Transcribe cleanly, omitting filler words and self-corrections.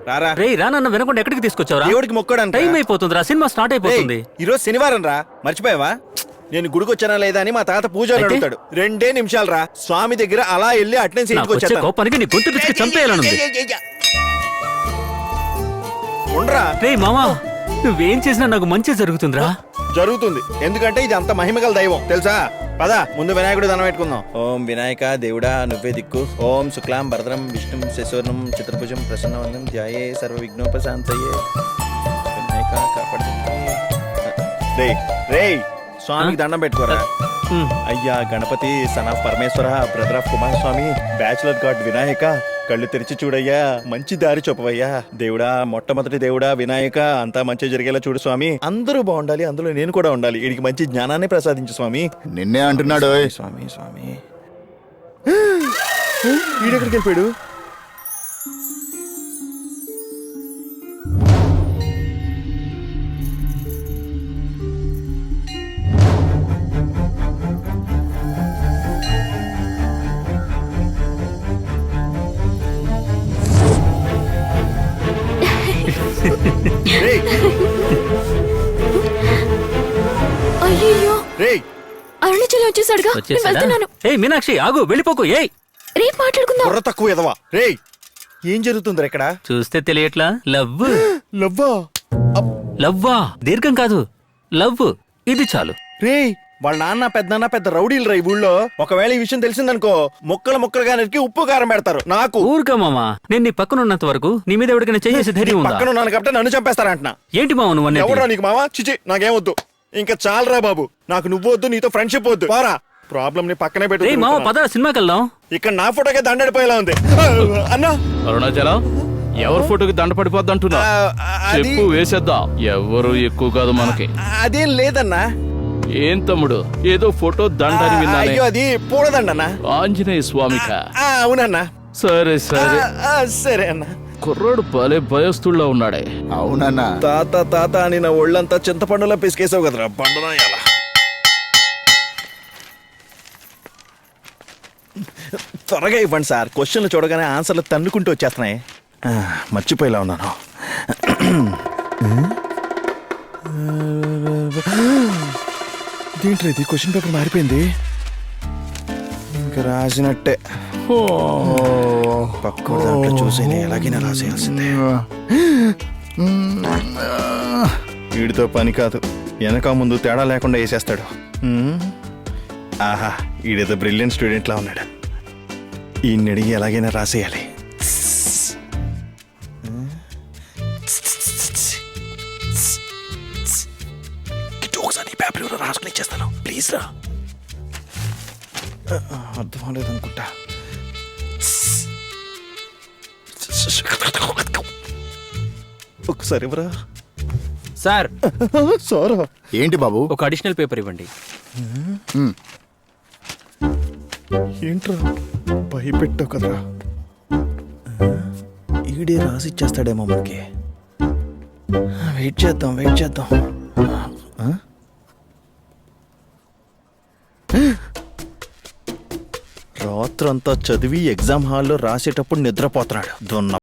రారా. రేయ్ రా నన్ను వినకుండా ఎక్కడికి తీసుకొచ్చావురా? దేవుడికి మొక్కడానికి టైం అయిపోతుందిరా, సినిమా స్టార్ట్ అయిపోతుంది. ఈరోజు శనివారం రా, మర్చిపోయావా? నేను గుడికి వచ్చానా లేదా అని మా తాత పూజలు అడుగుతాడు. 2 నిమిషాలు రా, స్వామి దగ్గర అలా వెళ్ళి అటెండెన్స్ నాకు వచ్చే కోపానికి నీ గొంతు పిచ్చికి చంపేయాలనుంది. ఉండరా. రేయ్ మామా, నువ్వేం చేసినా నాకు మంచి జరుగుతుందిరా. జరుగుతుంది, ఎందుకంటే ఇది అంత మహిమగల దైవం తెలుసా. పద ముందు వినాయకుడు దండం పెట్టుకుందాం. ఓం వినాయక దేవుడా నువ్వే దిక్కు. ఓం శుక్లాం భరద్రం విష్ణుం శశివర్ణం చతుర్భుజం ప్రసన్నవందనం ధ్యాయే సర్వ విఘ్నోపశాంతయే. వినాయక కాపాడు. రేయ్ రేయ్, స్వామికి దండం పెట్టుకోరా. అయ్యా Ganapati, son of Parameshwara, brother of Kumaraswamy, bachelor god Vinayaka, కళ్ళు తెరిచి చూడయ్యా, మంచి దారి చూపవయ్యా. దేవుడా, మొట్టమొదటి దేవుడా వినాయక, అంతా మంచి జరిగేలా చూడు స్వామి. అందరూ బాగుండాలి, అందులో నేను కూడా ఉండాలి. వీడికి మంచి జ్ఞానాన్ని ప్రసాదించు స్వామి. నిన్నే అంటున్నాడు. స్వామి స్వామి వీడెక్కడికి వెళ్ళిపోయాడు? అయ్యో రేయ్ అరుణాచలం వచ్చేసాడుగా, నేను వెళ్తున్నాను. ఏయ్ మీనాక్షి ఆగు, వెళ్ళిపోకు. ఏయ్ రేపు మాట్లాడుకుందాం. బుర్ర తక్కువ ఎదవా. రేయ్ ఏం జరుగుతుందిరా ఇక్కడ? చూస్తే తెలియట్లా? లవ్ లవ్వా? లవ్వా, దీర్ఘం కాదు, లవ్. ఇది చాలు. రేయ్ వాళ్ళ నాన్న పెద్దనాన్న పెద్ద రౌడీలు రా ఈ ఊళ్ళో. ఒకవేళ ఈ విషయం తెలిసిందనుకో, ముక్కలుగా నరికి ఉప్పు కారం పెడతారు. నాకు ఊరుగా మామా, నేను నీ పక్కన ఉన్నంత వరకు నీ మీద ఎవరికైనా చేసే ధైర్యం ఉందా? పక్కన ఉన్నాను కాబట్టి నన్ను చంపేస్తారంటున్నా. ఏంటి మామ నువ్వు అనేది? ఎవరా నీకు మావా? చిచి నాకేమొద్దు, ఇంకా చాలరా బాబు. నాకు నువ్వు వద్దు, నీతో ఫ్రెండ్షిప్ వద్దు. పోరా, ప్రాబ్లం ని పక్కనే రేయ్ మామ పెట్టు. పద సినిమాకి వెళ్దాం. ఇక్కడ నా ఫోటోకే దండడిపోయేలా ఉంది. అన్నా అరుణాచలం, ఎవరి ఫోటోకి దండ పడిపోద్ది అంటున్నా? అది చెప్పు, వేసేద్దాం. ఎవరు ఎక్కువ కాదు మనకి. అదేం లేదన్నా. ఏం తమ్ముడు, ఏదో ఫోటో దండ అని విన్నానే. అయ్యో అది పూలదండన్నా. ఆంజనేయ స్వామిక? అవునన్నా. సరే సరే. సరే అన్న. కుర్రోడు భలే భయస్తుల్లా ఉన్నాడే. అవునన్నా. తాత తాత అని నా ఒళ్ళంతా చింతపండులా పిసికేసావు కదరా పండునా. ఎలా త్వరగా ఇవ్వండి సార్, క్వశ్చన్లు చూడగానే ఆన్సర్లు తన్నుకుంటూ వచ్చేస్తున్నాయి. మర్చిపోయేలా ఉన్నాను. దీంట్లో ఇది క్వశ్చన్ పేపర్ మారిపోయింది, ఇంకా రాసినట్టే. పక్క దాంట్లో చూసి ఎలాగైనా రాసేయాల్సిందే. వీడితో పని కాదు, వెనక ముందు తేడా లేకుండా వేసేస్తాడు. ఆహా, ఈడేదో బ్రిలియంట్ స్టూడెంట్ లా ఉన్నాడు. ఈయన్ని అడిగి ఎలాగైనా రాసేయాలి. ఒకసారి పేపర్ ఎవరో రాసుకుని ఇచ్చేస్తాను ప్లీజ్ రా. అర్థం అవ్వలేదనుకుంటా. ఒకసారి ఎవరా సార్? సారా? ఏంటి బాబు? ఒక అడిషనల్ పేపర్ ఇవ్వండి. ఏంట్రా భయపెట్టావు కదరా. ఈడే రాసి ఇచ్చేస్తాడేమో మనకి. వెయిట్ చేద్దాం. రాత్రంతా చదివి ఎగ్జామ్ హాల్లో రాసేటప్పుడు నిద్రపోతున్నాడు. దొన్న